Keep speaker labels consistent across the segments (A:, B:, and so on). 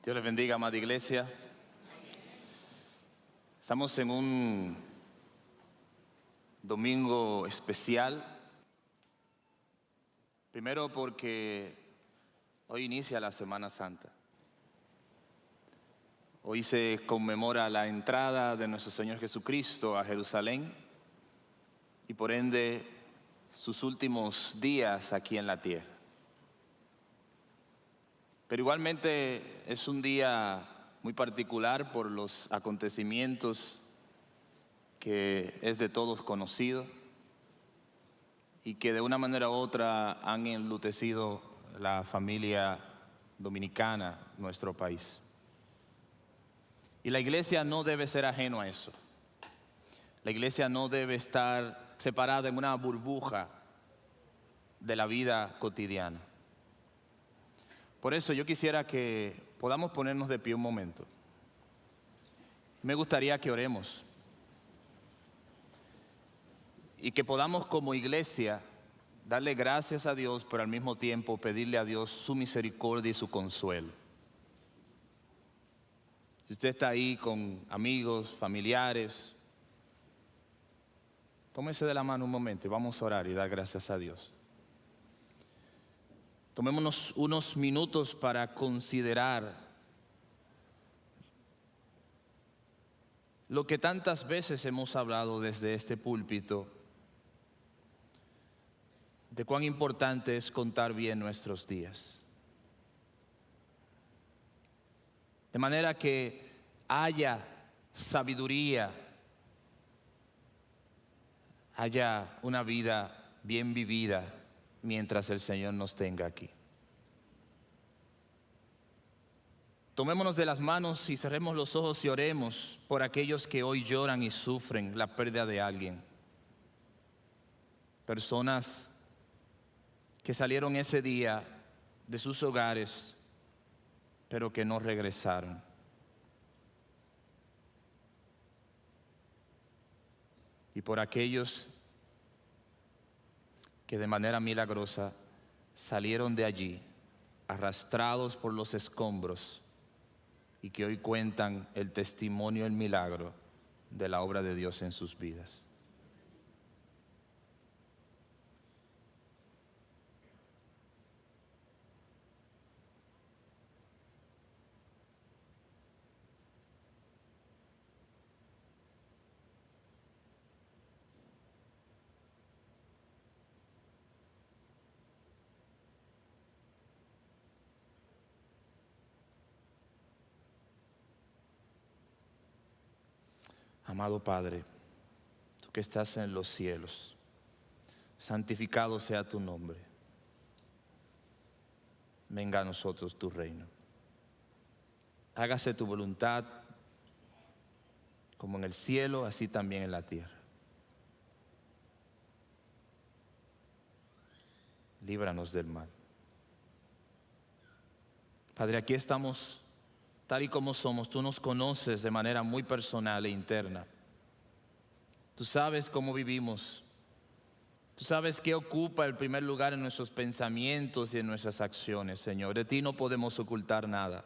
A: Dios les bendiga, amada iglesia. Estamos en un domingo especial. Primero porque hoy inicia la Semana Santa. Hoy se conmemora la entrada de nuestro Señor Jesucristo a Jerusalén y por ende sus últimos días aquí en la tierra. Pero igualmente es un día muy particular por los acontecimientos que es de todos conocido y que de una manera u otra han enlutecido la familia dominicana, nuestro país. Y la iglesia no debe ser ajeno a eso. La iglesia no debe estar separada en una burbuja de la vida cotidiana. Por eso yo quisiera que podamos ponernos de pie un momento. Me gustaría que oremos y que podamos como iglesia darle gracias a Dios, pero al mismo tiempo pedirle a Dios su misericordia y su consuelo. Si usted está ahí con amigos, familiares, tómese de la mano un momento y vamos a orar y dar gracias a Dios. Tomémonos unos minutos para considerar lo que tantas veces hemos hablado desde este púlpito, de cuán importante es contar bien nuestros días. De manera que haya sabiduría, haya una vida bien vivida mientras el Señor nos tenga aquí. Tomémonos de las manos y cerremos los ojos y oremos por aquellos que hoy lloran y sufren la pérdida de alguien. Personas que salieron ese día de sus hogares, pero que no regresaron. Y por aquellos que de manera milagrosa salieron de allí, arrastrados por los escombros, y que hoy cuentan el testimonio, el milagro de la obra de Dios en sus vidas. Amado Padre, tú que estás en los cielos, santificado sea tu nombre. Venga a nosotros tu reino. Hágase tu voluntad como en el cielo, así también en la tierra. Líbranos del mal. Padre, aquí estamos tal y como somos. Tú nos conoces de manera muy personal e interna. Tú sabes cómo vivimos. Tú sabes qué ocupa el primer lugar en nuestros pensamientos y en nuestras acciones, Señor. De ti no podemos ocultar nada.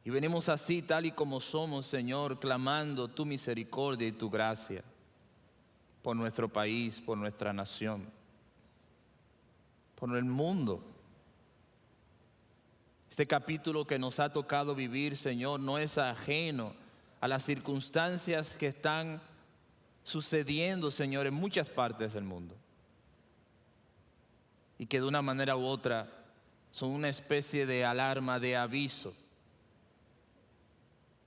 A: Y venimos así, tal y como somos, Señor, clamando tu misericordia y tu gracia por nuestro país, por nuestra nación, por el mundo. Este capítulo que nos ha tocado vivir, Señor, no es ajeno a las circunstancias que están sucediendo, Señor, en muchas partes del mundo. Y que de una manera u otra son una especie de alarma, de aviso.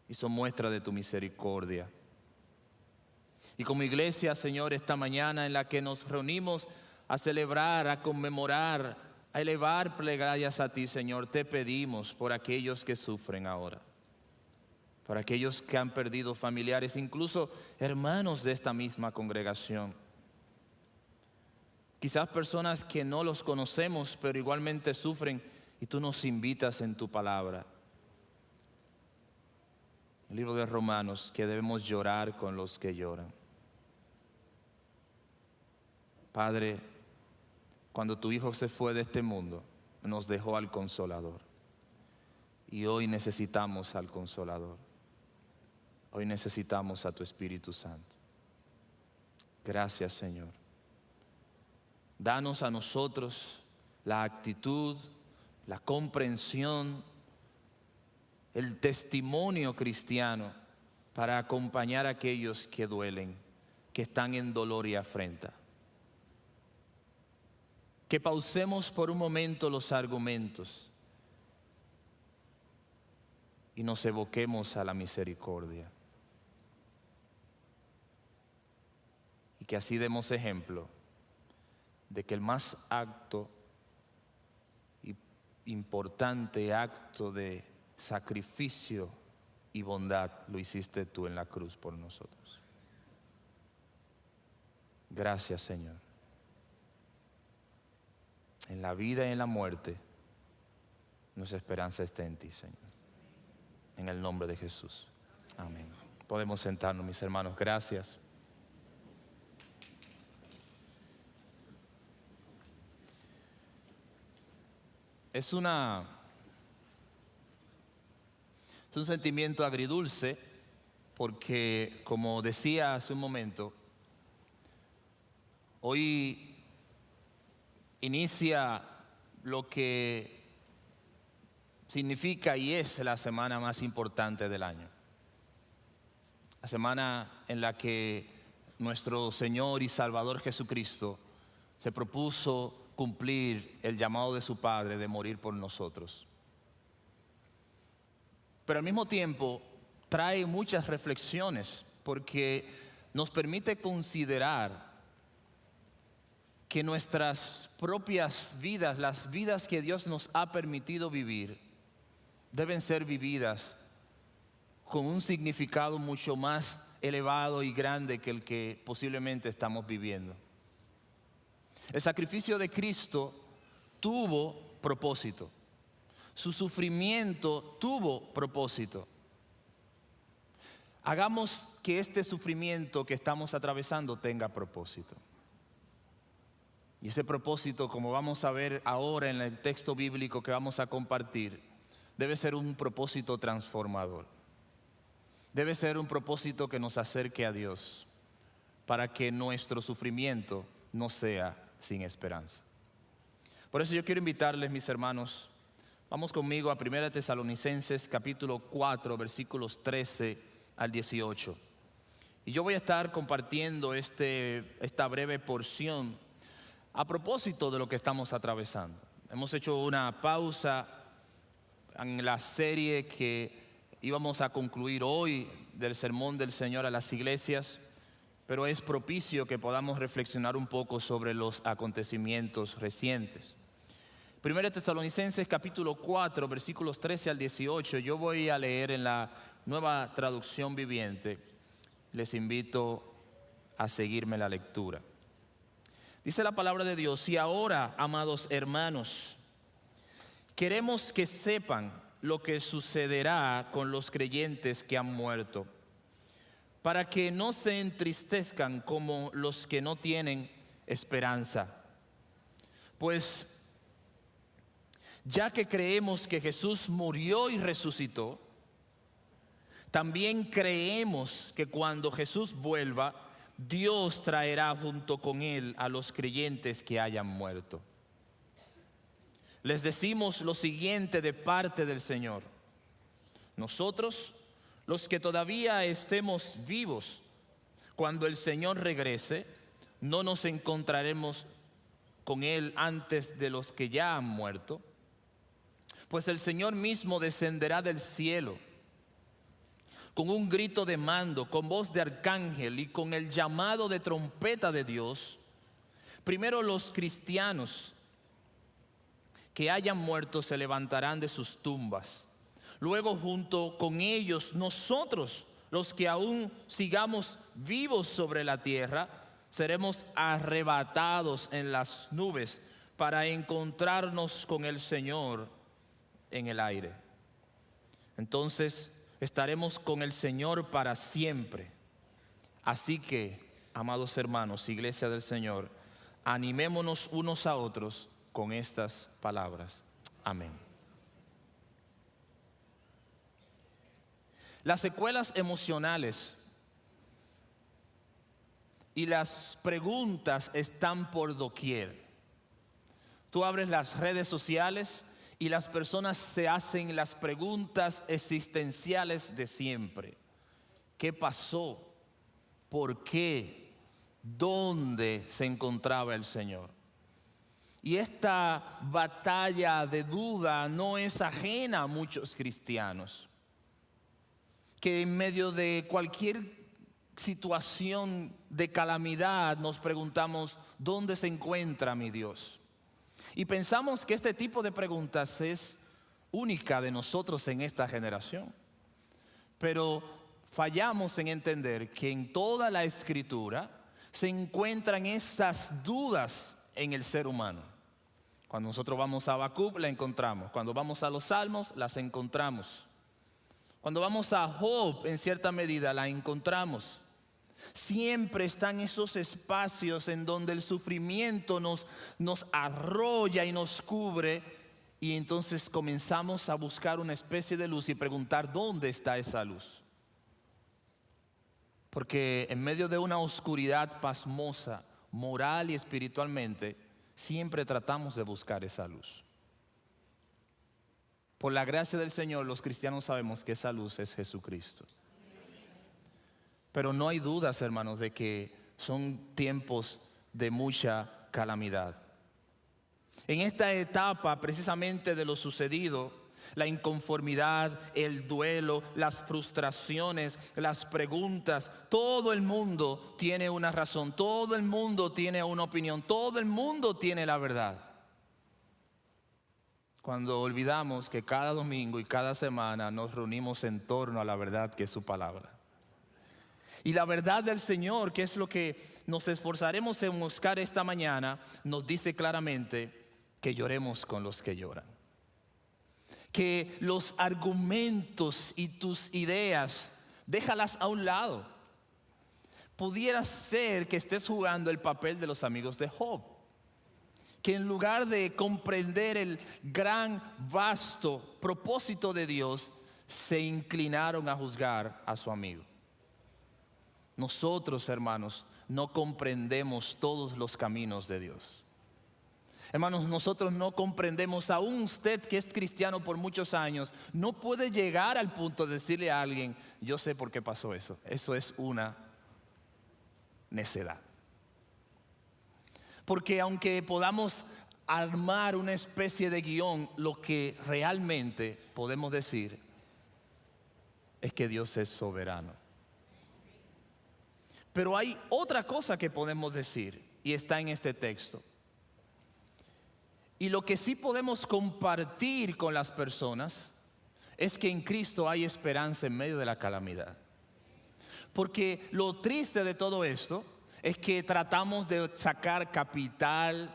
A: Y son muestra de tu misericordia. Y como iglesia, Señor, esta mañana en la que nos reunimos a celebrar, a conmemorar, a elevar plegarias a ti, Señor, te pedimos por aquellos que sufren ahora, por aquellos que han perdido familiares, incluso hermanos de esta misma congregación. Quizás personas que no los conocemos, pero igualmente sufren y tú nos invitas en tu palabra. El libro de Romanos, que debemos llorar con los que lloran. Padre, cuando tu Hijo se fue de este mundo, nos dejó al Consolador. Y hoy necesitamos al Consolador. Hoy necesitamos a tu Espíritu Santo. Gracias, Señor. Danos a nosotros la actitud, la comprensión, el testimonio cristiano para acompañar a aquellos que duelen, que están en dolor y afrenta. Que pausemos por un momento los argumentos y nos evoquemos a la misericordia. Y que así demos ejemplo de que el más importante acto de sacrificio y bondad lo hiciste tú en la cruz por nosotros. Gracias, Señor. En la vida y en la muerte, nuestra esperanza está en ti, Señor. En el nombre de Jesús. Amén. Podemos sentarnos, mis hermanos. Gracias. Es un sentimiento agridulce porque, como decía hace un momento, hoy inicia lo que significa y es la semana más importante del año. La semana en la que nuestro Señor y Salvador Jesucristo se propuso cumplir el llamado de su Padre de morir por nosotros. Pero al mismo tiempo trae muchas reflexiones porque nos permite considerar que nuestras propias vidas, las vidas que Dios nos ha permitido vivir, deben ser vividas con un significado mucho más elevado y grande que el que posiblemente estamos viviendo. El sacrificio de Cristo tuvo propósito. Su sufrimiento tuvo propósito. Hagamos que este sufrimiento que estamos atravesando tenga propósito. Y ese propósito, como vamos a ver ahora en el texto bíblico que vamos a compartir, debe ser un propósito transformador. Debe ser un propósito que nos acerque a Dios para que nuestro sufrimiento no sea sin esperanza. Por eso yo quiero invitarles, mis hermanos, vamos conmigo a 1 Tesalonicenses capítulo 4, versículos 13 al 18. Y yo voy a estar compartiendo esta breve porción a propósito de lo que estamos atravesando. Hemos hecho una pausa en la serie que íbamos a concluir hoy del Sermón del Señor a las iglesias, pero es propicio que podamos reflexionar un poco sobre los acontecimientos recientes. 1 Tesalonicenses capítulo 4, versículos 13 al 18, yo voy a leer en la Nueva Traducción Viviente. Les invito a seguirme la lectura. Dice la palabra de Dios: y ahora, amados hermanos, queremos que sepan lo que sucederá con los creyentes que han muerto, para que no se entristezcan como los que no tienen esperanza. Pues ya que creemos que Jesús murió y resucitó, también creemos que cuando Jesús vuelva, Dios traerá junto con él a los creyentes que hayan muerto. Les decimos lo siguiente de parte del Señor: nosotros, los que todavía estemos vivos, cuando el Señor regrese, no nos encontraremos con Él antes de los que ya han muerto, pues el Señor mismo descenderá del cielo con un grito de mando, con voz de arcángel y con el llamado de trompeta de Dios. Primero los cristianos que hayan muerto se levantarán de sus tumbas. Luego, junto con ellos, nosotros, los que aún sigamos vivos sobre la tierra, seremos arrebatados en las nubes para encontrarnos con el Señor en el aire. Entonces estaremos con el Señor para siempre. Así que, amados hermanos, iglesia del Señor, animémonos unos a otros con estas palabras. Amén. Las secuelas emocionales y las preguntas están por doquier. Tú abres las redes sociales y las personas se hacen las preguntas existenciales de siempre. ¿Qué pasó? ¿Por qué? ¿Dónde se encontraba el Señor? Y esta batalla de duda no es ajena a muchos cristianos, que en medio de cualquier situación de calamidad nos preguntamos, ¿dónde se encuentra mi Dios? Y pensamos que este tipo de preguntas es única de nosotros en esta generación. Pero fallamos en entender que en toda la Escritura se encuentran estas dudas en el ser humano. Cuando nosotros vamos a Habacuc la encontramos. Cuando vamos a los Salmos las encontramos. Cuando vamos a Job en cierta medida la encontramos. Siempre están esos espacios en donde el sufrimiento nos arrolla y nos cubre, y entonces comenzamos a buscar una especie de luz y preguntar ¿dónde está esa luz? Porque en medio de una oscuridad pasmosa, moral y espiritualmente, siempre tratamos de buscar esa luz. Por la gracia del Señor, los cristianos sabemos que esa luz es Jesucristo. Pero no hay dudas, hermanos, de que son tiempos de mucha calamidad. En esta etapa precisamente de lo sucedido, la inconformidad, el duelo, las frustraciones, las preguntas, todo el mundo tiene una razón, todo el mundo tiene una opinión, todo el mundo tiene la verdad. Cuando olvidamos que cada domingo y cada semana nos reunimos en torno a la verdad que es su palabra. Y la verdad del Señor, que es lo que nos esforzaremos en buscar esta mañana, nos dice claramente que lloremos con los que lloran. Que los argumentos y tus ideas, déjalas a un lado. Pudiera ser que estés jugando el papel de los amigos de Job, que en lugar de comprender el gran, vasto propósito de Dios, se inclinaron a juzgar a su amigo. Nosotros, hermanos, no comprendemos todos los caminos de Dios. Hermanos, nosotros no comprendemos, aún usted que es cristiano por muchos años, no puede llegar al punto de decirle a alguien, yo sé por qué pasó eso. Eso es una necedad. Porque aunque podamos armar una especie de guión, lo que realmente podemos decir es que Dios es soberano. Pero hay otra cosa que podemos decir y está en este texto. Y lo que sí podemos compartir con las personas es que en Cristo hay esperanza en medio de la calamidad. Porque lo triste de todo esto es que tratamos de sacar capital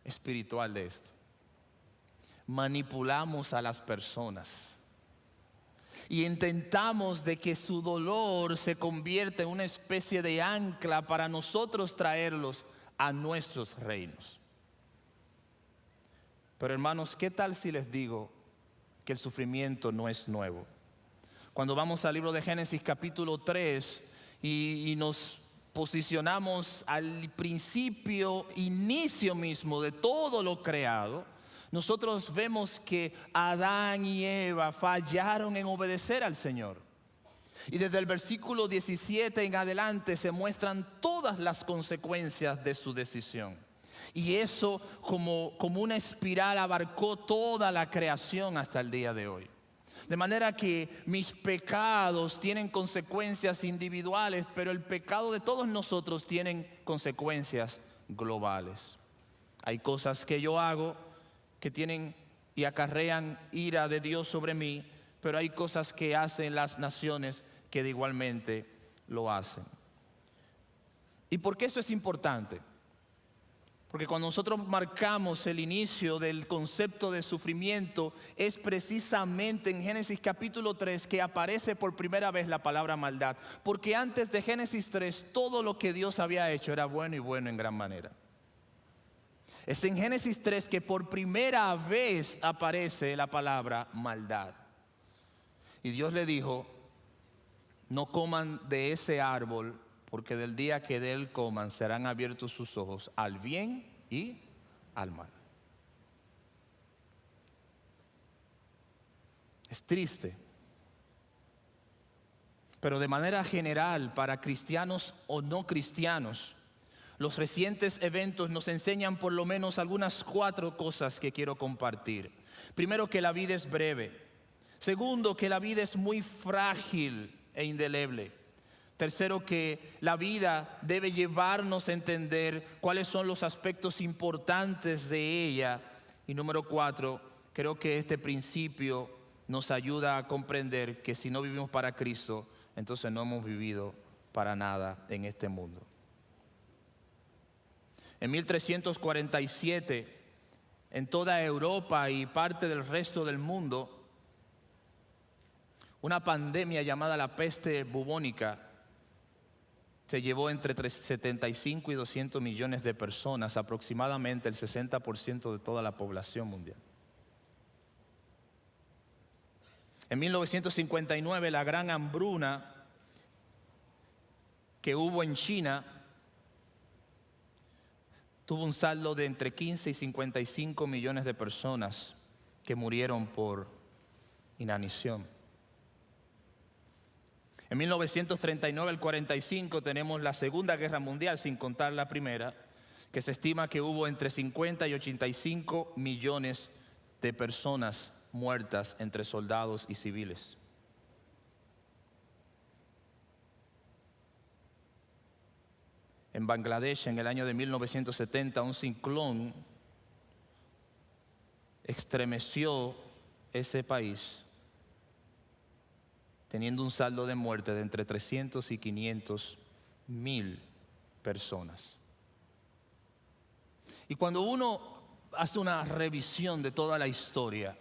A: espiritual de esto. Manipulamos a las personas. Y intentamos de que su dolor se convierta en una especie de ancla para nosotros traerlos a nuestros reinos. Pero hermanos, ¿qué tal si les digo que el sufrimiento no es nuevo? Cuando vamos al libro de Génesis capítulo 3 y nos posicionamos al principio, inicio mismo de todo lo creado, nosotros vemos que Adán y Eva fallaron en obedecer al Señor. Y desde el versículo 17 en adelante se muestran todas las consecuencias de su decisión. Y eso como una espiral abarcó toda la creación hasta el día de hoy. De manera que mis pecados tienen consecuencias individuales, pero el pecado de todos nosotros tienen consecuencias globales. Hay cosas que yo hago que tienen y acarrean ira de Dios sobre mí, pero hay cosas que hacen las naciones que igualmente lo hacen. ¿Y por qué esto es importante? Porque cuando nosotros marcamos el inicio del concepto de sufrimiento, es precisamente en Génesis capítulo 3 que aparece por primera vez la palabra maldad. Porque antes de Génesis 3, todo lo que Dios había hecho era bueno y bueno en gran manera. Es en Génesis 3 que por primera vez aparece la palabra maldad. Y Dios le dijo, no coman de ese árbol, porque del día que de él coman serán abiertos sus ojos al bien y al mal. Es triste, pero de manera general, para cristianos o no cristianos, los recientes eventos nos enseñan por lo menos algunas 4 cosas que quiero compartir. Primero, que la vida es breve. Segundo, que la vida es muy frágil e indeleble. Tercero, que la vida debe llevarnos a entender cuáles son los aspectos importantes de ella. Y número 4, creo que este principio nos ayuda a comprender que si no vivimos para Cristo, entonces no hemos vivido para nada en este mundo. En 1347, en toda Europa y parte del resto del mundo, una pandemia llamada la peste bubónica se llevó entre 75 y 200 millones de personas, aproximadamente el 60% de toda la población mundial. En 1959, la gran hambruna que hubo en China tuvo un saldo de entre 15 y 55 millones de personas que murieron por inanición. En 1939 al 45 tenemos la Segunda Guerra Mundial, sin contar la primera, que se estima que hubo entre 50 y 85 millones de personas muertas entre soldados y civiles. En Bangladesh, en el año de 1970, un ciclón estremeció ese país, teniendo un saldo de muerte de entre 300 y 500 mil personas. Y cuando uno hace una revisión de toda la historia,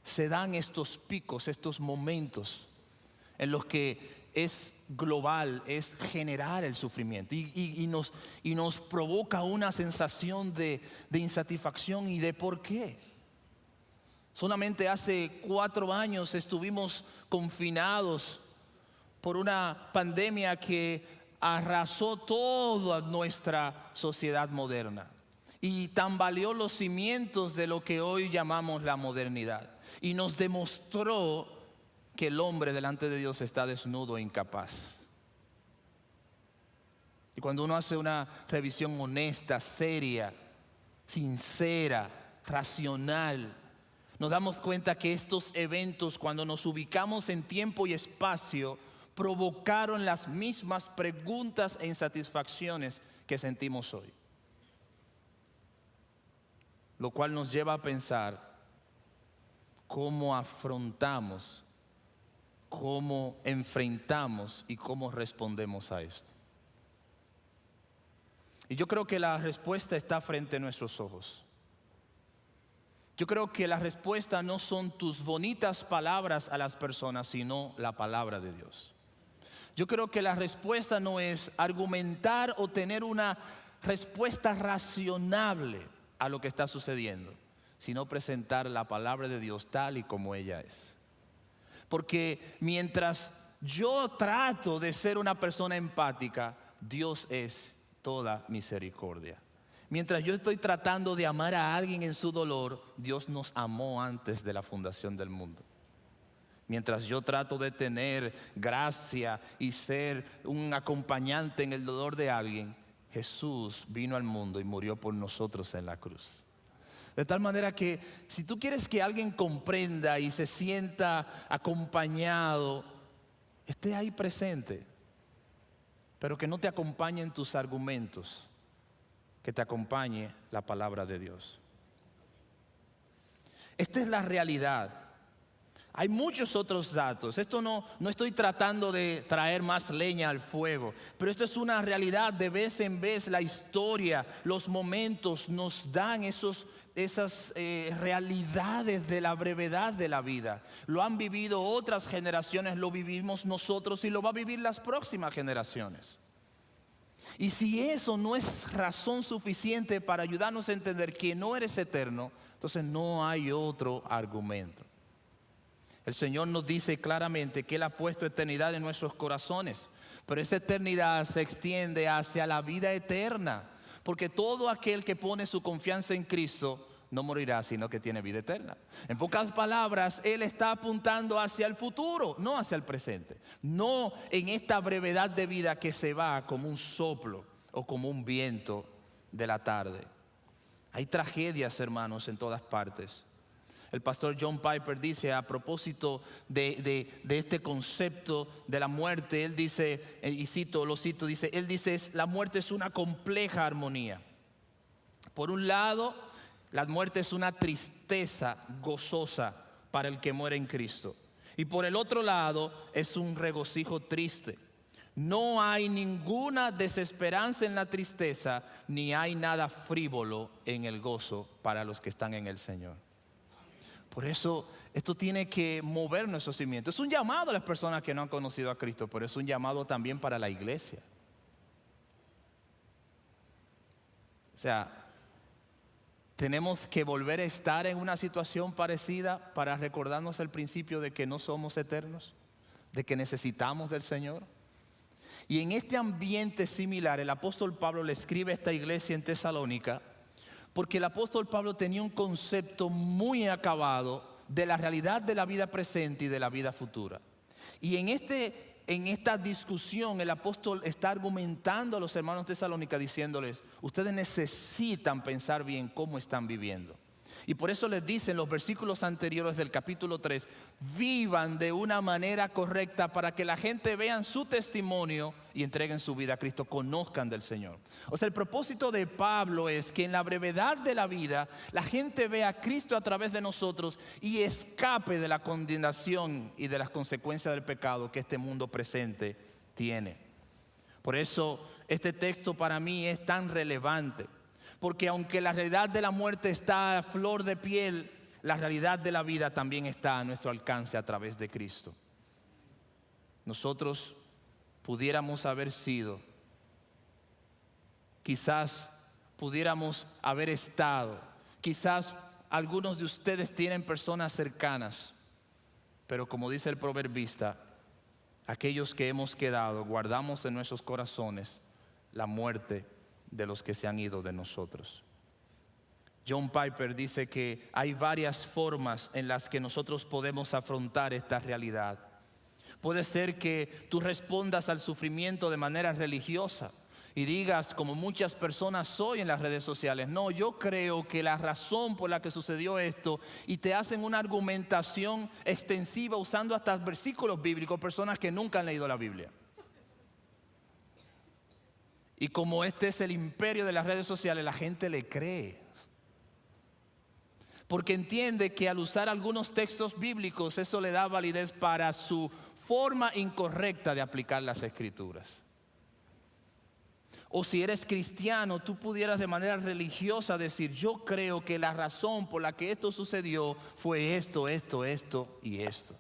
A: se dan estos picos, estos momentos en los que es global, es general el sufrimiento y nos provoca una sensación de insatisfacción y de por qué. Solamente hace 4 años estuvimos confinados por una pandemia que arrasó toda nuestra sociedad moderna y tambaleó los cimientos de lo que hoy llamamos la modernidad y nos demostró que el hombre delante de Dios está desnudo e incapaz. Y cuando uno hace una revisión honesta, seria, sincera, racional, nos damos cuenta que estos eventos, cuando nos ubicamos en tiempo y espacio, provocaron las mismas preguntas e insatisfacciones que sentimos hoy. Lo cual nos lleva a pensar cómo afrontamos, cómo enfrentamos y cómo respondemos a esto. Y yo creo que la respuesta está frente a nuestros ojos. Yo creo que la respuesta no son tus bonitas palabras a las personas, sino la palabra de Dios. Yo creo que la respuesta no es argumentar o tener una respuesta razonable a lo que está sucediendo, sino presentar la palabra de Dios tal y como ella es. Porque mientras yo trato de ser una persona empática, Dios es toda misericordia. Mientras yo estoy tratando de amar a alguien en su dolor, Dios nos amó antes de la fundación del mundo. Mientras yo trato de tener gracia y ser un acompañante en el dolor de alguien, Jesús vino al mundo y murió por nosotros en la cruz. De tal manera que si tú quieres que alguien comprenda y se sienta acompañado, esté ahí presente, pero que no te acompañen tus argumentos, que te acompañe la palabra de Dios. Esta es la realidad. Hay muchos otros datos. Esto no estoy tratando de traer más leña al fuego, pero esto es una realidad. De vez en vez la historia, los momentos nos dan esas realidades de la brevedad de la vida. Lo han vivido otras generaciones, lo vivimos nosotros y lo va a vivir las próximas generaciones. Y si eso no es razón suficiente para ayudarnos a entender que no eres eterno, entonces no hay otro argumento. El Señor nos dice claramente que Él ha puesto eternidad en nuestros corazones, pero esa eternidad se extiende hacia la vida eterna, porque todo aquel que pone su confianza en Cristo no morirá, sino que tiene vida eterna. En pocas palabras, Él está apuntando hacia el futuro, no hacia el presente. No en esta brevedad de vida que se va como un soplo o como un viento de la tarde. Hay tragedias, hermanos, en todas partes. El pastor John Piper dice a propósito de este concepto de la muerte, él dice, y lo cito, él dice, la muerte es una compleja armonía. Por un lado, la muerte es una tristeza gozosa para el que muere en Cristo. Y por el otro lado, es un regocijo triste. No hay ninguna desesperanza en la tristeza, ni hay nada frívolo en el gozo para los que están en el Señor. Por eso, esto tiene que mover nuestros cimientos. Es un llamado a las personas que no han conocido a Cristo, pero es un llamado también para la iglesia. O sea, tenemos que volver a estar en una situación parecida para recordarnos el principio de que no somos eternos, de que necesitamos del Señor. Y en este ambiente similar, el apóstol Pablo le escribe a esta iglesia en Tesalónica, porque el apóstol Pablo tenía un concepto muy acabado de la realidad de la vida presente y de la vida futura. Y en esta discusión el apóstol está argumentando a los hermanos de Tesalónica diciéndoles, ustedes necesitan pensar bien cómo están viviendo. Y por eso les dice en los versículos anteriores del capítulo 3, vivan de una manera correcta para que la gente vea su testimonio y entreguen su vida a Cristo, conozcan del Señor. O sea, el propósito de Pablo es que en la brevedad de la vida la gente vea a Cristo a través de nosotros y escape de la condenación y de las consecuencias del pecado que este mundo presente tiene. Por eso este texto para mí es tan relevante. Porque aunque la realidad de la muerte está a flor de piel, la realidad de la vida también está a nuestro alcance a través de Cristo. Nosotros pudiéramos haber sido, quizás pudiéramos haber estado, quizás algunos de ustedes tienen personas cercanas, pero como dice el proverbista, aquellos que hemos quedado, guardamos en nuestros corazones la muerte de los que se han ido de nosotros. John Piper dice que hay varias formas en las que nosotros podemos afrontar esta realidad. Puede ser que tú respondas al sufrimiento de manera religiosa y digas, como muchas personas hoy en las redes sociales, no, yo creo que la razón por la que sucedió esto, y te hacen una argumentación extensiva usando hasta versículos bíblicos, personas que nunca han leído la Biblia. Y como este es el imperio de las redes sociales, la gente le cree. Porque entiende que al usar algunos textos bíblicos, eso le da validez para su forma incorrecta de aplicar las Escrituras. O si eres cristiano, tú pudieras de manera religiosa decir, yo creo que la razón por la que esto sucedió fue esto y esto.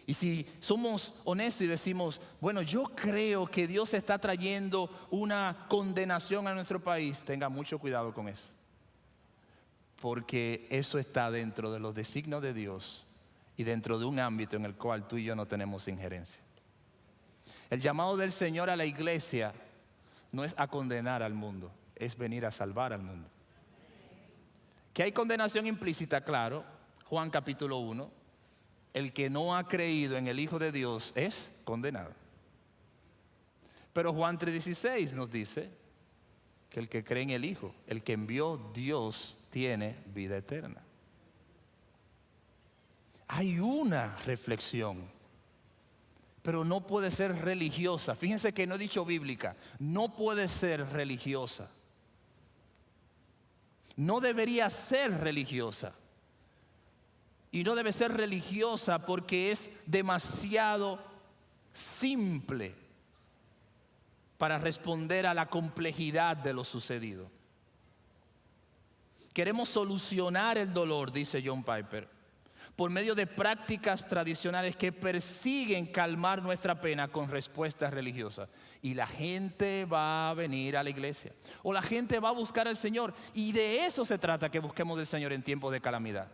A: Y si somos honestos y decimos, bueno, yo creo que Dios está trayendo una condenación a nuestro país, tenga mucho cuidado con eso. Porque eso está dentro de los designios de Dios y dentro de un ámbito en el cual tú y yo no tenemos injerencia. El llamado del Señor a la iglesia no es a condenar al mundo, es venir a salvar al mundo. Que hay condenación implícita, claro, Juan capítulo 1. El que no ha creído en el Hijo de Dios es condenado. Pero Juan 3:16 nos dice que el que cree en el Hijo, el que envió Dios, tiene vida eterna. Hay una reflexión, pero no puede ser religiosa. Fíjense que no he dicho bíblica, no puede ser religiosa. No debería ser religiosa. Y no debe ser religiosa porque es demasiado simple para responder a la complejidad de lo sucedido. Queremos solucionar el dolor, dice John Piper, por medio de prácticas tradicionales que persiguen calmar nuestra pena con respuestas religiosas. Y la gente va a venir a la iglesia, o la gente va a buscar al Señor, y de eso se trata, que busquemos del Señor en tiempos de calamidad.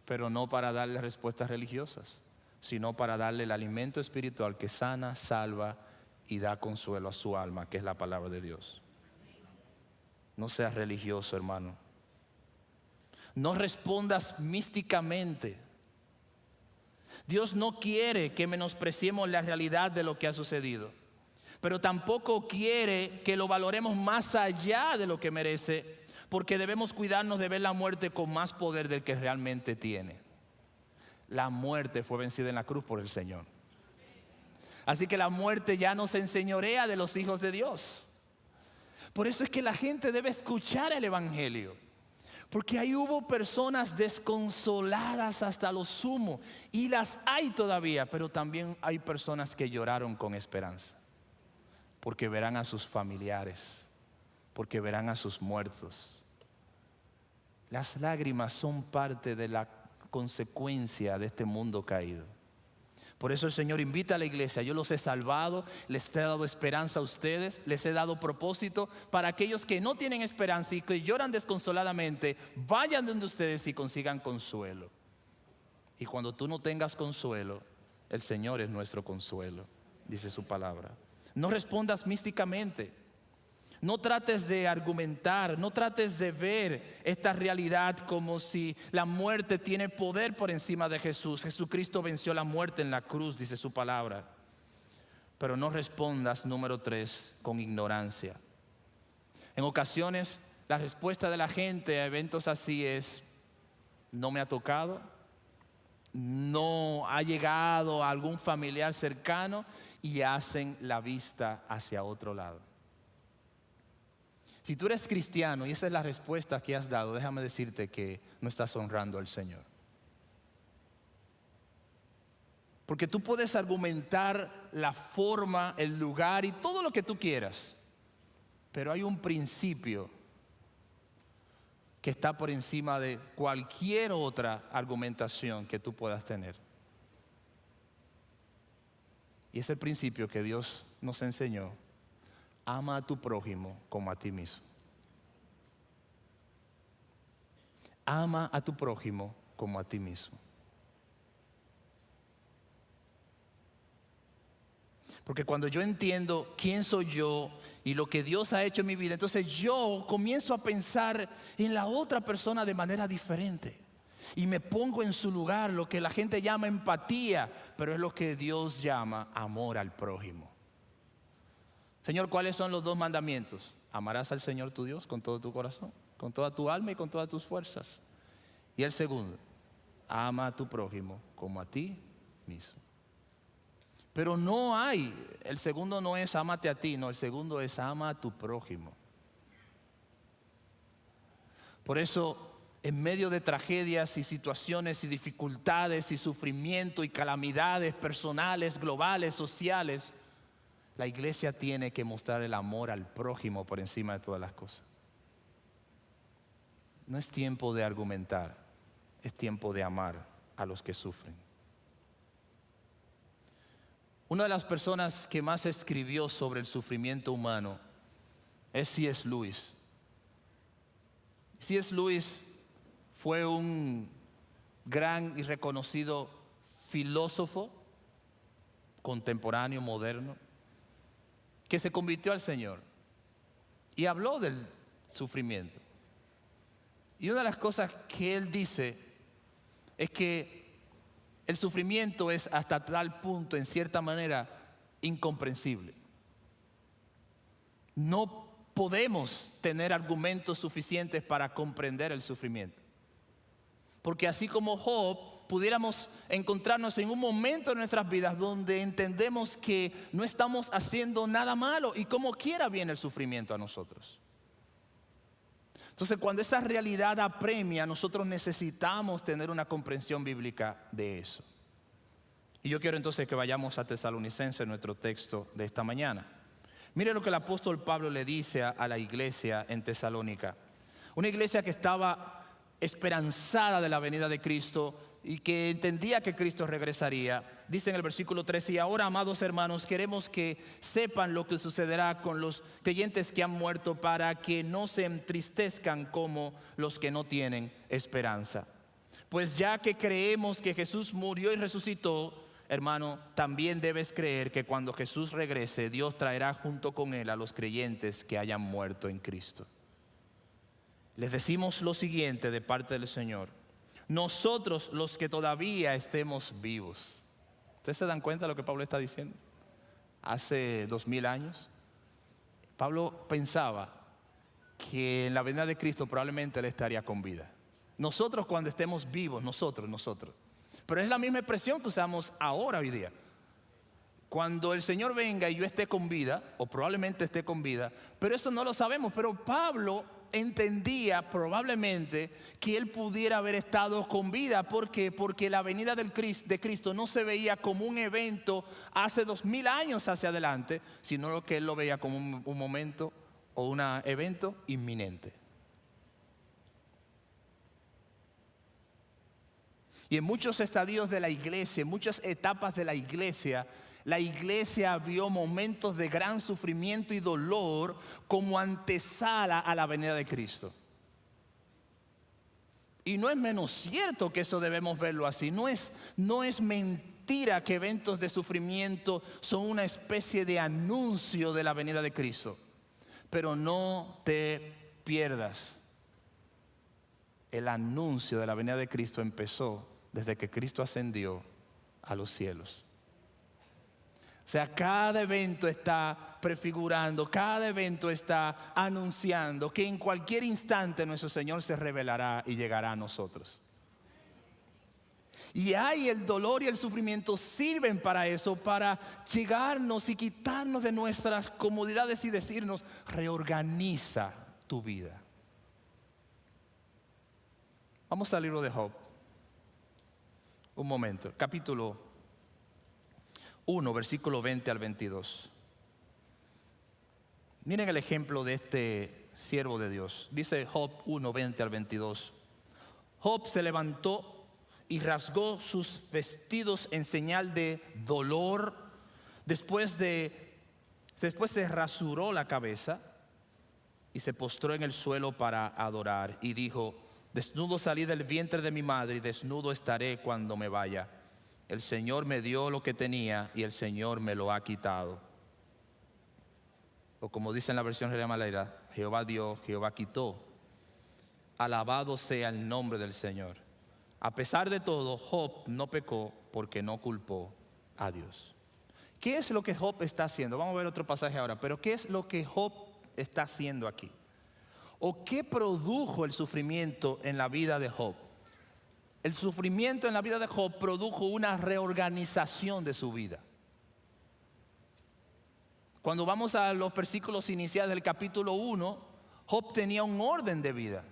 A: pero no para darle respuestas religiosas, sino para darle el alimento espiritual que sana, salva y da consuelo a su alma, que es la palabra de Dios. No seas religioso, hermano. No respondas místicamente. Dios no quiere que menospreciemos la realidad de lo que ha sucedido, pero tampoco quiere que lo valoremos más allá de lo que merece, porque debemos cuidarnos de ver la muerte con más poder del que realmente tiene. La muerte fue vencida en la cruz por el Señor. Así que la muerte ya no se enseñorea de los hijos de Dios. Por eso es que la gente debe escuchar el Evangelio. Porque ahí hubo personas desconsoladas hasta lo sumo. Y las hay todavía, pero también hay personas que lloraron con esperanza. Porque verán a sus familiares, porque verán a sus muertos. Las lágrimas son parte de la consecuencia de este mundo caído. Por eso el Señor invita a la iglesia. Yo los he salvado, les he dado esperanza a ustedes, les he dado propósito para aquellos que no tienen esperanza y que lloran desconsoladamente. Vayan donde ustedes y consigan consuelo. Y cuando tú no tengas consuelo, el Señor es nuestro consuelo, dice su palabra. No respondas místicamente. No trates de argumentar, no trates de ver esta realidad como si la muerte tiene poder por encima de Jesús. Jesucristo venció la muerte en la cruz, dice su palabra. Pero no respondas, número 3, con ignorancia. En ocasiones la respuesta de la gente a eventos así es: no me ha tocado, no ha llegado a algún familiar cercano, y hacen la vista hacia otro lado. Si tú eres cristiano y esa es la respuesta que has dado, déjame decirte que no estás honrando al Señor. Porque tú puedes argumentar la forma, el lugar y todo lo que tú quieras, pero hay un principio que está por encima de cualquier otra argumentación que tú puedas tener. Y es el principio que Dios nos enseñó: ama a tu prójimo como a ti mismo. Ama a tu prójimo como a ti mismo. Porque cuando yo entiendo quién soy yo y lo que Dios ha hecho en mi vida, entonces yo comienzo a pensar en la otra persona de manera diferente. Y me pongo en su lugar, lo que la gente llama empatía, pero es lo que Dios llama amor al prójimo. Señor, ¿cuáles son los 2 mandamientos? Amarás al Señor tu Dios con todo tu corazón, con toda tu alma y con todas tus fuerzas. Y el segundo, ama a tu prójimo como a ti mismo. Pero no hay, el segundo no es ámate a ti, no, el segundo es ama a tu prójimo. Por eso, en medio de tragedias y situaciones y dificultades y sufrimiento y calamidades personales, globales, sociales, la iglesia tiene que mostrar el amor al prójimo por encima de todas las cosas. No es tiempo de argumentar, es tiempo de amar a los que sufren. Una de las personas que más escribió sobre el sufrimiento humano es C.S. Lewis. C.S. Lewis fue un gran y reconocido filósofo contemporáneo, moderno, que se convirtió al Señor y habló del sufrimiento. Y una de las cosas que él dice es que el sufrimiento es hasta tal punto, en cierta manera, incomprensible. No podemos tener argumentos suficientes para comprender el sufrimiento. Porque así como Job, pudiéramos encontrarnos en un momento de nuestras vidas donde entendemos que no estamos haciendo nada malo y como quiera viene el sufrimiento a nosotros. Entonces, cuando esa realidad apremia, nosotros necesitamos tener una comprensión bíblica de eso. Y yo quiero entonces que vayamos a Tesalonicenses, nuestro texto de esta mañana. Mire lo que el apóstol Pablo le dice a la iglesia en Tesalónica. Una iglesia que estaba esperanzada de la venida de Cristo y que entendía que Cristo regresaría. Dice en el versículo 13: y ahora, amados hermanos, queremos que sepan lo que sucederá con los creyentes que han muerto, para que no se entristezcan como los que no tienen esperanza. Pues ya que creemos que Jesús murió y resucitó, hermano, también debes creer que cuando Jesús regrese, Dios traerá junto con Él a los creyentes que hayan muerto en Cristo. Les decimos lo siguiente de parte del Señor: nosotros, los que todavía estemos vivos. ¿Ustedes se dan cuenta de lo que Pablo está diciendo? Hace 2000 años, Pablo pensaba que en la venida de Cristo probablemente Él estaría con vida. Nosotros cuando estemos vivos, nosotros. Pero es la misma expresión que usamos ahora, hoy día. Cuando el Señor venga y yo esté con vida, o probablemente esté con vida, pero eso no lo sabemos. Pero Pablo entendía probablemente que él pudiera haber estado con vida. ¿Por qué? Porque la venida de Cristo no se veía como un evento hace 2000 años hacia adelante, sino que él lo veía como un momento o un evento inminente. Y en muchos estadios de la iglesia, en muchas etapas de la iglesia vio momentos de gran sufrimiento y dolor como antesala a la venida de Cristo. Y no es menos cierto que eso debemos verlo así. No es mentira que eventos de sufrimiento son una especie de anuncio de la venida de Cristo. Pero no te pierdas. El anuncio de la venida de Cristo empezó desde que Cristo ascendió a los cielos. O sea, cada evento está prefigurando, cada evento está anunciando que en cualquier instante nuestro Señor se revelará y llegará a nosotros. Y ahí el dolor y el sufrimiento sirven para eso, para llegarnos y quitarnos de nuestras comodidades y decirnos: reorganiza tu vida. Vamos al libro de Job. Un momento, capítulo 1, versículo 20 al 22. Miren el ejemplo de este siervo de Dios. Dice Job 1, 20 al 22. Job se levantó y rasgó sus vestidos en señal de dolor. Después se rasuró la cabeza y se postró en el suelo para adorar. Y dijo: desnudo salí del vientre de mi madre y desnudo estaré cuando me vaya. El Señor me dio lo que tenía y el Señor me lo ha quitado. O como dice en la versión Reina Valera: Jehová dio, Jehová quitó. Alabado sea el nombre del Señor. A pesar de todo, Job no pecó porque no culpó a Dios. ¿Qué es lo que Job está haciendo? Vamos a ver otro pasaje ahora. Pero ¿qué es lo que Job está haciendo aquí? ¿O qué produjo el sufrimiento en la vida de Job? El sufrimiento en la vida de Job produjo una reorganización de su vida. Cuando vamos a los versículos iniciales del capítulo 1, Job tenía un orden de vida.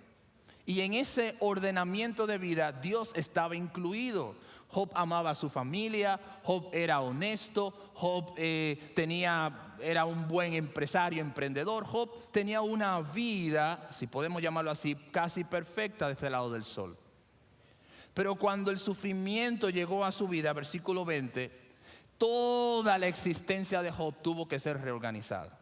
A: Y en ese ordenamiento de vida Dios estaba incluido. Job amaba a su familia, Job era honesto, Job era un buen empresario, emprendedor. Job tenía una vida, si podemos llamarlo así, casi perfecta de este lado del sol. Pero cuando el sufrimiento llegó a su vida, versículo 20, toda la existencia de Job tuvo que ser reorganizada.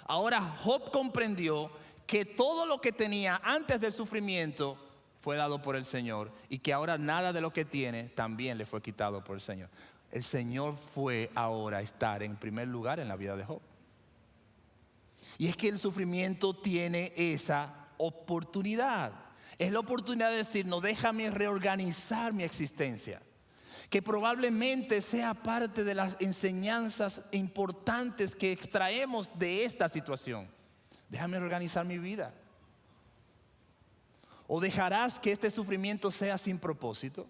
A: Ahora Job comprendió que todo lo que tenía antes del sufrimiento fue dado por el Señor y que ahora nada de lo que tiene también le fue quitado por el Señor. El Señor fue ahora a estar en primer lugar en la vida de Job. Y es que el sufrimiento tiene esa oportunidad. Es la oportunidad de decir: no, déjame reorganizar mi existencia. Que probablemente sea parte de las enseñanzas importantes que extraemos de esta situación. Déjame organizar mi vida. ¿O dejarás que este sufrimiento sea sin propósito?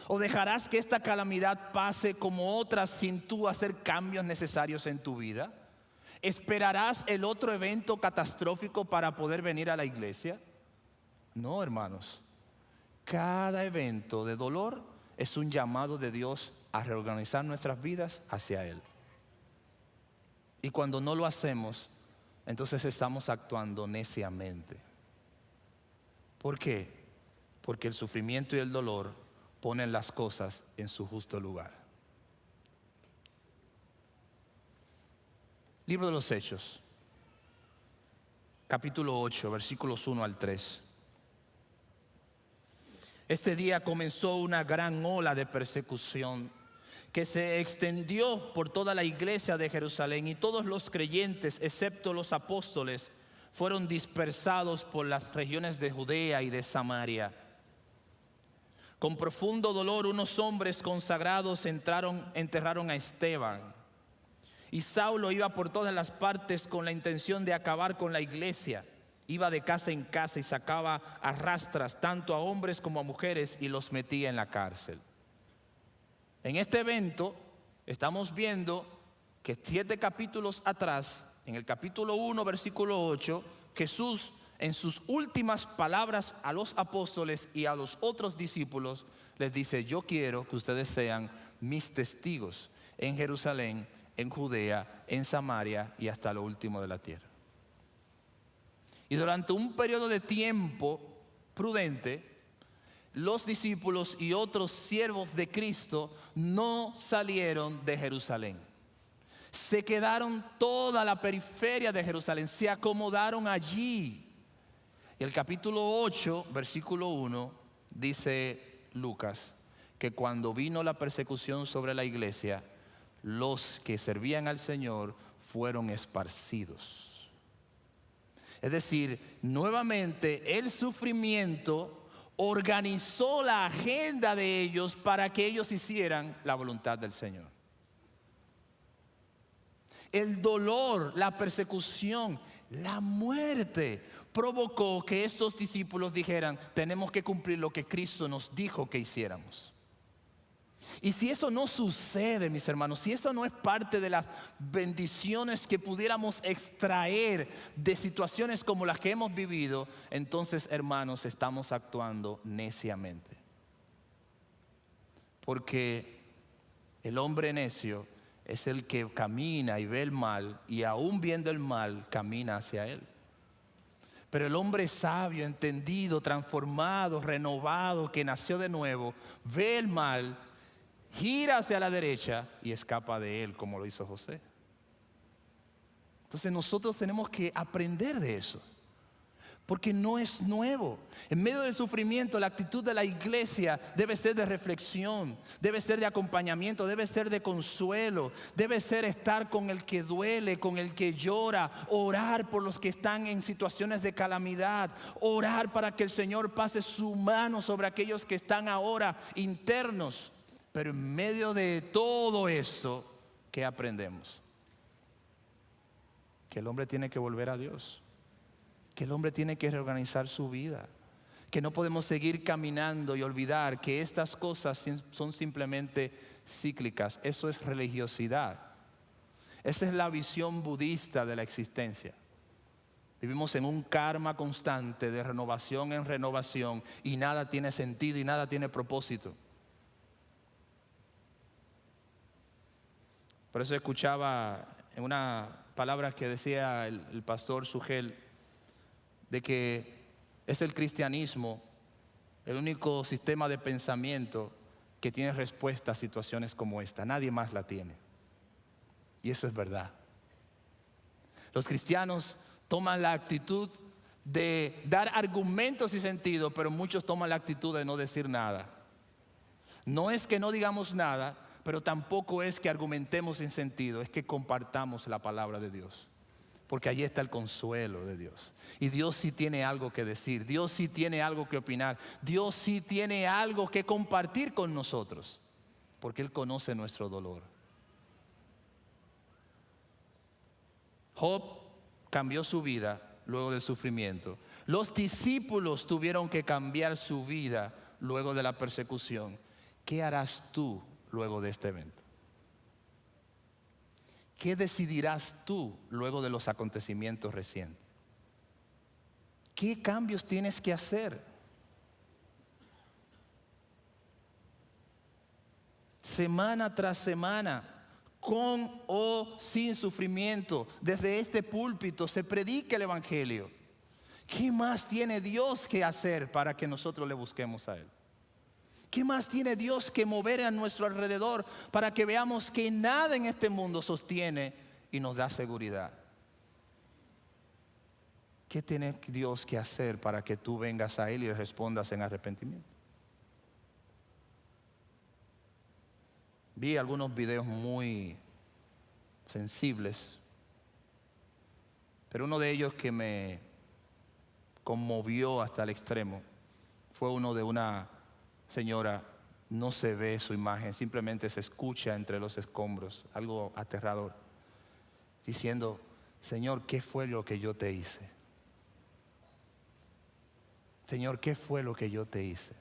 A: ¿O dejarás que esta calamidad pase como otras sin tú hacer cambios necesarios en tu vida? ¿Esperarás el otro evento catastrófico para poder venir a la iglesia? No, hermanos. Cada evento de dolor es un llamado de Dios a reorganizar nuestras vidas hacia Él. Y cuando no lo hacemos, entonces estamos actuando neciamente. ¿Por qué? Porque el sufrimiento y el dolor ponen las cosas en su justo lugar. Libro de los Hechos, capítulo 8, versículos 1 al 3. Este día comenzó una gran ola de persecución que se extendió por toda la iglesia de Jerusalén, y todos los creyentes, excepto los apóstoles, fueron dispersados por las regiones de Judea y de Samaria. Con profundo dolor, unos hombres consagrados enterraron a Esteban. Y Saulo iba por todas las partes con la intención de acabar con la iglesia. Iba de casa en casa y sacaba a rastras tanto a hombres como a mujeres y los metía en la cárcel. En este evento estamos viendo que 7 capítulos atrás, en el capítulo 1, versículo 8, Jesús, en sus últimas palabras a los apóstoles y a los otros discípulos, les dice: yo quiero que ustedes sean mis testigos en Jerusalén, en Judea, en Samaria y hasta lo último de la tierra. Y durante un periodo de tiempo prudente, los discípulos y otros siervos de Cristo no salieron de Jerusalén. Se quedaron toda la periferia de Jerusalén, se acomodaron allí. Y el capítulo 8, versículo 1, dice Lucas que cuando vino la persecución sobre la iglesia, los que servían al Señor fueron esparcidos. Es decir, nuevamente el sufrimiento organizó la agenda de ellos para que ellos hicieran la voluntad del Señor. El dolor, la persecución, la muerte provocó que estos discípulos dijeran: tenemos que cumplir lo que Cristo nos dijo que hiciéramos. Y si eso no sucede, mis hermanos, si eso no es parte de las bendiciones que pudiéramos extraer de situaciones como las que hemos vivido, entonces, hermanos, estamos actuando neciamente. Porque el hombre necio es el que camina y ve el mal, y aún viendo el mal, camina hacia él. Pero el hombre sabio, entendido, transformado, renovado, que nació de nuevo, ve el mal, gira hacia la derecha y escapa de él, como lo hizo José. Entonces nosotros tenemos que aprender de eso, porque no es nuevo. En medio del sufrimiento, la actitud de la iglesia debe ser de reflexión, debe ser de acompañamiento, debe ser de consuelo, debe ser estar con el que duele, con el que llora, orar por los que están en situaciones de calamidad, orar para que el Señor pase su mano sobre aquellos que están ahora internos. Pero en medio de todo esto, ¿qué aprendemos? Que el hombre tiene que volver a Dios, que el hombre tiene que reorganizar su vida, que no podemos seguir caminando y olvidar que estas cosas son simplemente cíclicas. Eso es religiosidad. Esa es la visión budista de la existencia. Vivimos en un karma constante de renovación en renovación, y nada tiene sentido y nada tiene propósito. Por eso escuchaba en una palabra que decía el pastor Sugel, de que es el cristianismo el único sistema de pensamiento que tiene respuesta a situaciones como esta. Nadie más la tiene. Y eso es verdad. Los cristianos toman la actitud de dar argumentos y sentido, pero muchos toman la actitud de no decir nada. No es que no digamos nada, pero tampoco es que argumentemos sin sentido, es que compartamos la palabra de Dios. Porque allí está el consuelo de Dios. Y Dios sí tiene algo que decir, Dios sí tiene algo que opinar, Dios sí tiene algo que compartir con nosotros, porque Él conoce nuestro dolor. Job cambió su vida luego del sufrimiento. Los discípulos tuvieron que cambiar su vida luego de la persecución. ¿Qué harás tú luego de este evento? ¿Qué decidirás tú luego de los acontecimientos recientes? ¿Qué cambios tienes que hacer? Semana tras semana, con o sin sufrimiento, desde este púlpito se predica el Evangelio. ¿Qué más tiene Dios que hacer para que nosotros le busquemos a Él? ¿Qué más tiene Dios que mover a nuestro alrededor para que veamos que nada en este mundo sostiene y nos da seguridad? ¿Qué tiene Dios que hacer para que tú vengas a Él y respondas en arrepentimiento? Vi algunos videos muy sensibles, pero uno de ellos que me conmovió hasta el extremo fue uno de una señora. No se ve su imagen, simplemente se escucha entre los escombros, algo aterrador, diciendo: Señor, ¿qué fue lo que yo te hice? Señor, ¿qué fue lo que yo te hice?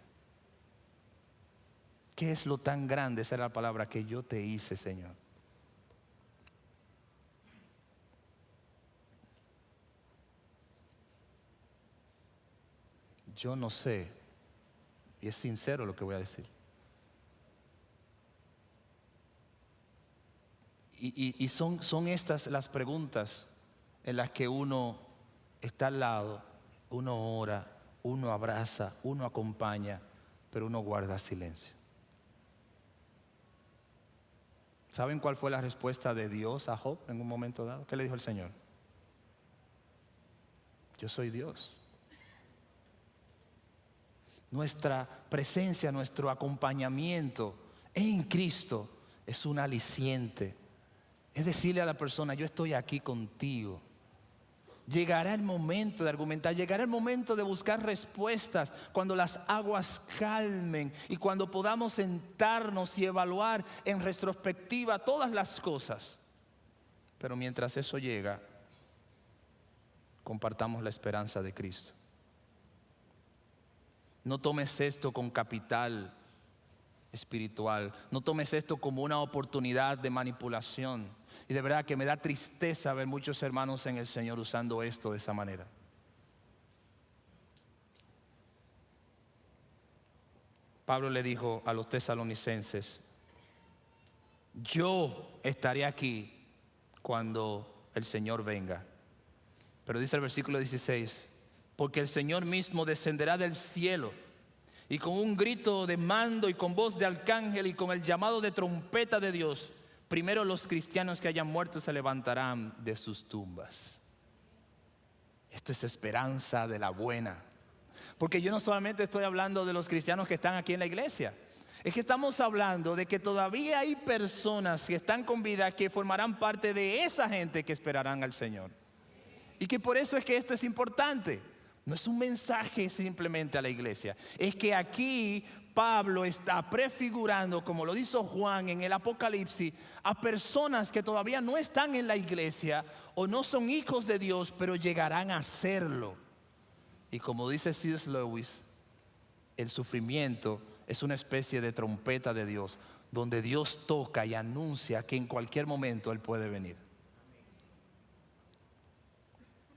A: ¿Qué es lo tan grande, esa era la palabra, que yo te hice, Señor? Yo no sé, y es sincero lo que voy a decir. Y son estas las preguntas en las que uno está al lado, uno ora, uno abraza, uno acompaña, pero uno guarda silencio. ¿Saben cuál fue la respuesta de Dios a Job en un momento dado? ¿Qué le dijo el Señor? Yo soy Dios. Nuestra presencia, nuestro acompañamiento en Cristo es un aliciente. Es decirle a la persona: yo estoy aquí contigo. Llegará el momento de argumentar, llegará el momento de buscar respuestas cuando las aguas calmen y cuando podamos sentarnos y evaluar en retrospectiva todas las cosas. Pero mientras eso llega, compartamos la esperanza de Cristo. No tomes esto con capital espiritual. No tomes esto como una oportunidad de manipulación. Y de verdad que me da tristeza ver muchos hermanos en el Señor usando esto de esa manera. Pablo le dijo a los tesalonicenses: yo estaré aquí cuando el Señor venga. Pero dice el versículo 16: porque el Señor mismo descenderá del cielo, y con un grito de mando y con voz de arcángel y con el llamado de trompeta de Dios, primero los cristianos que hayan muerto se levantarán de sus tumbas. Esto es esperanza de la buena. Porque yo no solamente estoy hablando de los cristianos que están aquí en la iglesia. Es que estamos hablando de que todavía hay personas que están con vida que formarán parte de esa gente que esperarán al Señor. Y que por eso es que esto es importante. No es un mensaje simplemente a la iglesia. Es que aquí Pablo está prefigurando, como lo hizo Juan en el Apocalipsis, a personas que todavía no están en la iglesia o no son hijos de Dios, pero llegarán a serlo. Y como dice C.S. Lewis, el sufrimiento es una especie de trompeta de Dios, donde Dios toca y anuncia que en cualquier momento Él puede venir.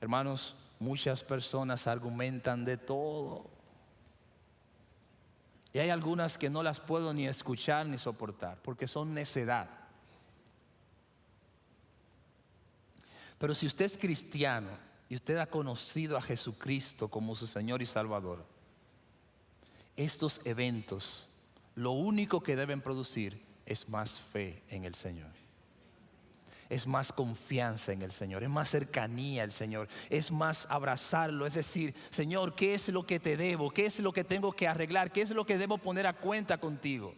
A: Hermanos, muchas personas argumentan de todo. Y hay algunas que no las puedo ni escuchar ni soportar, porque son necedad. Pero si usted es cristiano y usted ha conocido a Jesucristo como su Señor y Salvador, estos eventos, lo único que deben producir es más fe en el Señor. Es más confianza en el Señor, es más cercanía al Señor, es más abrazarlo, es decir: Señor, ¿qué es lo que te debo? ¿Qué es lo que tengo que arreglar? ¿Qué es lo que debo poner a cuenta contigo?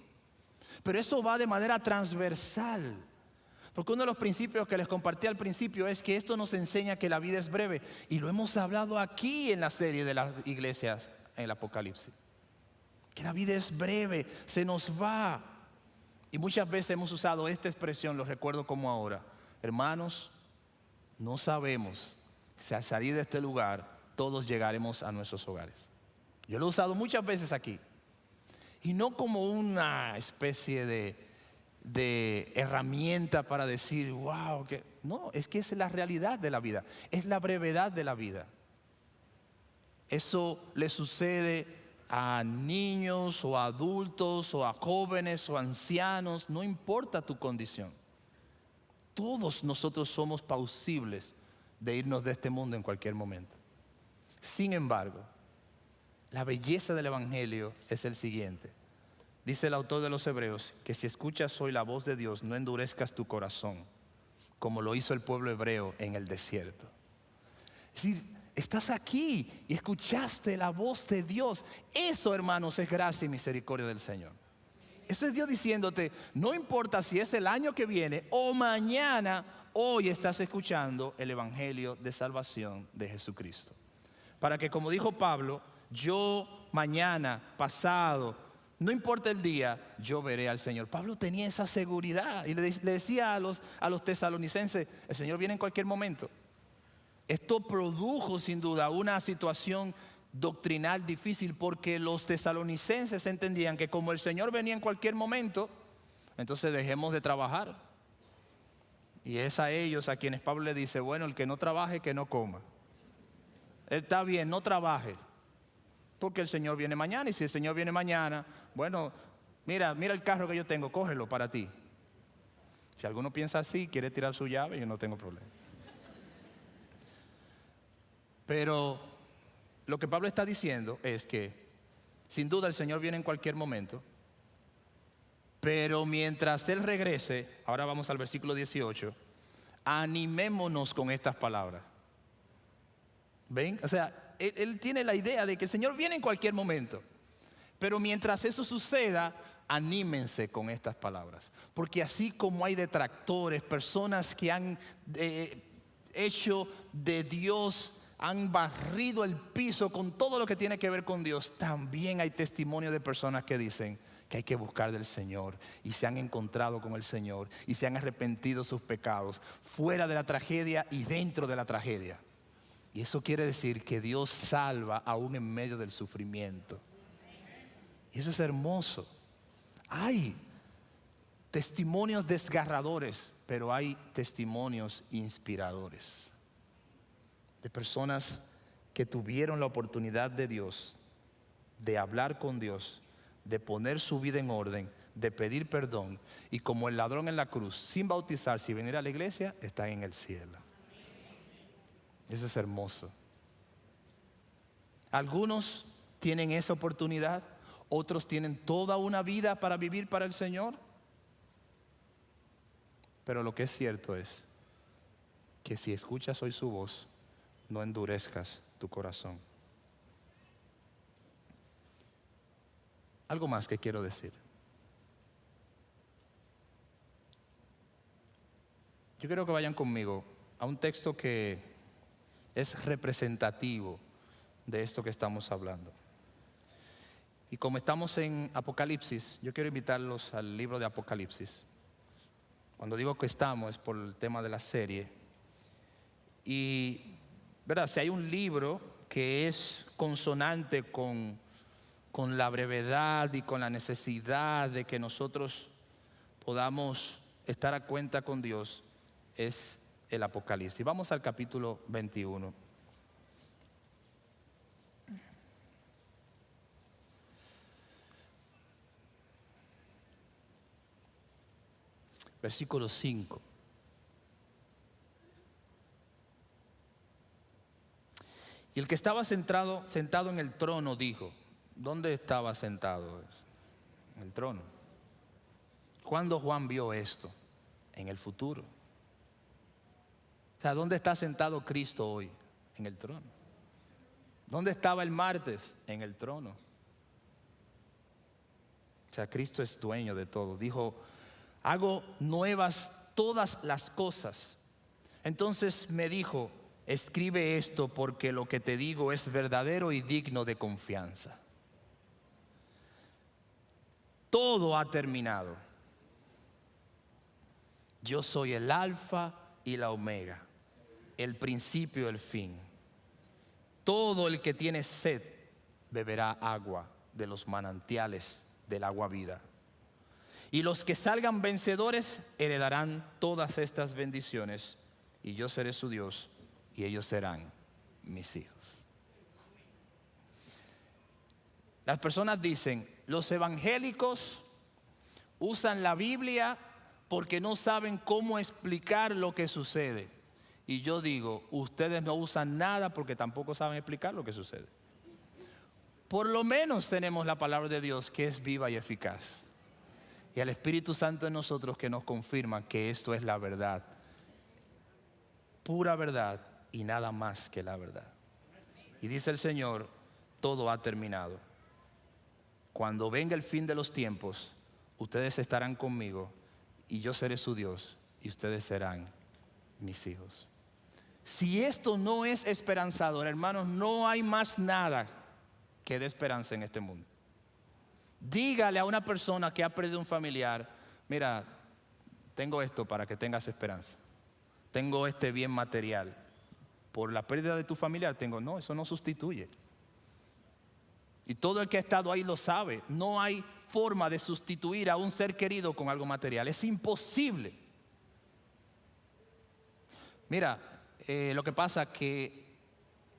A: Pero eso va de manera transversal, porque uno de los principios que les compartí al principio es que esto nos enseña que la vida es breve, y lo hemos hablado aquí en la serie de las iglesias en el Apocalipsis, que la vida es breve, se nos va. Y muchas veces hemos usado esta expresión, lo recuerdo como ahora: hermanos, no sabemos si al salir de este lugar todos llegaremos a nuestros hogares. Yo lo he usado muchas veces aquí, y no como una especie de herramienta para decir wow, que no, es que es la realidad de la vida, es la brevedad de la vida. Eso le sucede a niños o a adultos o a jóvenes o ancianos, no importa tu condición. Todos nosotros somos plausibles de irnos de este mundo en cualquier momento. Sin embargo, la belleza del Evangelio es el siguiente. Dice el autor de los Hebreos que si escuchas hoy la voz de Dios, no endurezcas tu corazón, como lo hizo el pueblo hebreo en el desierto. Es decir, estás aquí y escuchaste la voz de Dios. Eso, hermanos, es gracia y misericordia del Señor. Eso es Dios diciéndote, no importa si es el año que viene o mañana, hoy estás escuchando el evangelio de salvación de Jesucristo. Para que, como dijo Pablo, yo mañana, pasado, no importa el día, yo veré al Señor. Pablo tenía esa seguridad y le decía a los tesalonicenses, el Señor viene en cualquier momento. Esto produjo sin duda una situación doctrinal difícil porque los tesalonicenses entendían que como el Señor venía en cualquier momento, entonces dejemos de trabajar. Y es a ellos a quienes Pablo le dice, bueno, el que no trabaje, que no coma. Está bien, no trabaje, porque el Señor viene mañana. Y si el Señor viene mañana, bueno, mira el carro que yo tengo, cógelo para ti. Si alguno piensa así, quiere tirar su llave, yo no tengo problema. Pero lo que Pablo está diciendo es que, sin duda, el Señor viene en cualquier momento. Pero mientras Él regrese, ahora vamos al versículo 18, animémonos con estas palabras. ¿Ven? O sea, él tiene la idea de que el Señor viene en cualquier momento. Pero mientras eso suceda, anímense con estas palabras. Porque así como hay detractores, personas que han hecho de Dios, han barrido el piso con todo lo que tiene que ver con Dios, también hay testimonio de personas que dicen que hay que buscar del Señor y se han encontrado con el Señor y se han arrepentido sus pecados fuera de la tragedia y dentro de la tragedia. Y eso quiere decir que Dios salva aún en medio del sufrimiento. Y eso es hermoso. Hay testimonios desgarradores, pero hay testimonios inspiradores. De personas que tuvieron la oportunidad de Dios, de hablar con Dios, de poner su vida en orden, de pedir perdón. Y como el ladrón en la cruz, sin bautizarse y venir a la iglesia, están en el cielo. Eso es hermoso. Algunos tienen esa oportunidad, otros tienen toda una vida para vivir para el Señor. Pero lo que es cierto es que si escuchas hoy su voz, no endurezcas tu corazón. Algo más que quiero decir. Yo quiero que vayan conmigo a un texto que es representativo de esto que estamos hablando. Y como estamos en Apocalipsis, yo quiero invitarlos al libro de Apocalipsis. Cuando digo que estamos es por el tema de la serie. Y, ¿verdad? Si hay un libro que es consonante con la brevedad y con la necesidad de que nosotros podamos estar a cuenta con Dios, es el Apocalipsis. Vamos al capítulo 21. Versículo 5. Y el que estaba sentado en el trono dijo, ¿dónde estaba sentado? En el trono. ¿Cuándo Juan vio esto? En el futuro. O sea, ¿dónde está sentado Cristo hoy? En el trono. ¿Dónde estaba el martes? En el trono. O sea, Cristo es dueño de todo. Dijo, hago nuevas todas las cosas. Entonces me dijo, escribe esto porque lo que te digo es verdadero y digno de confianza. Todo ha terminado. Yo soy el alfa y la omega, el principio y el fin. Todo el que tiene sed beberá agua de los manantiales del agua vida. Y los que salgan vencedores heredarán todas estas bendiciones, y yo seré su Dios y ellos serán mis hijos. Las personas dicen, los evangélicos usan la Biblia porque no saben cómo explicar lo que sucede. Y yo digo, ustedes no usan nada porque tampoco saben explicar lo que sucede. Por lo menos tenemos la palabra de Dios que es viva y eficaz. Y el Espíritu Santo en nosotros que nos confirma que esto es la verdad. Pura verdad y nada más que la verdad. Y dice el Señor, todo ha terminado. Cuando venga el fin de los tiempos, ustedes estarán conmigo y yo seré su Dios y ustedes serán mis hijos. Si esto no es esperanzador, hermanos, no hay más nada que dé esperanza en este mundo. Dígale a una persona que ha perdido un familiar: mira, tengo esto para que tengas esperanza. Tengo este bien material. Por la pérdida de tu familiar no, eso no sustituye. Y todo el que ha estado ahí lo sabe. No hay forma de sustituir a un ser querido con algo material. Es imposible. Mira, lo que pasa es que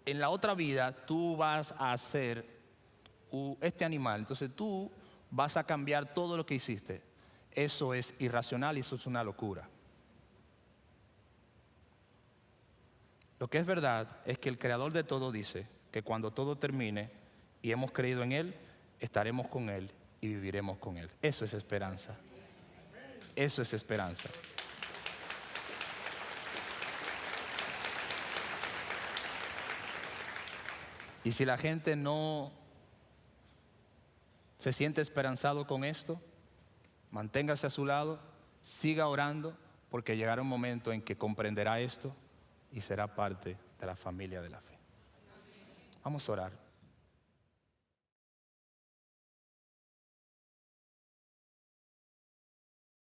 A: en la otra vida tú vas a ser este animal. Entonces tú vas a cambiar todo lo que hiciste. Eso es irracional y eso es una locura. Lo que es verdad es que el creador de todo dice que cuando todo termine y hemos creído en Él, estaremos con Él y viviremos con Él. Eso es esperanza. Eso es esperanza. Y si la gente no se siente esperanzado con esto, manténgase a su lado, siga orando, porque llegará un momento en que comprenderá esto y será parte de la familia de la fe. Vamos a orar.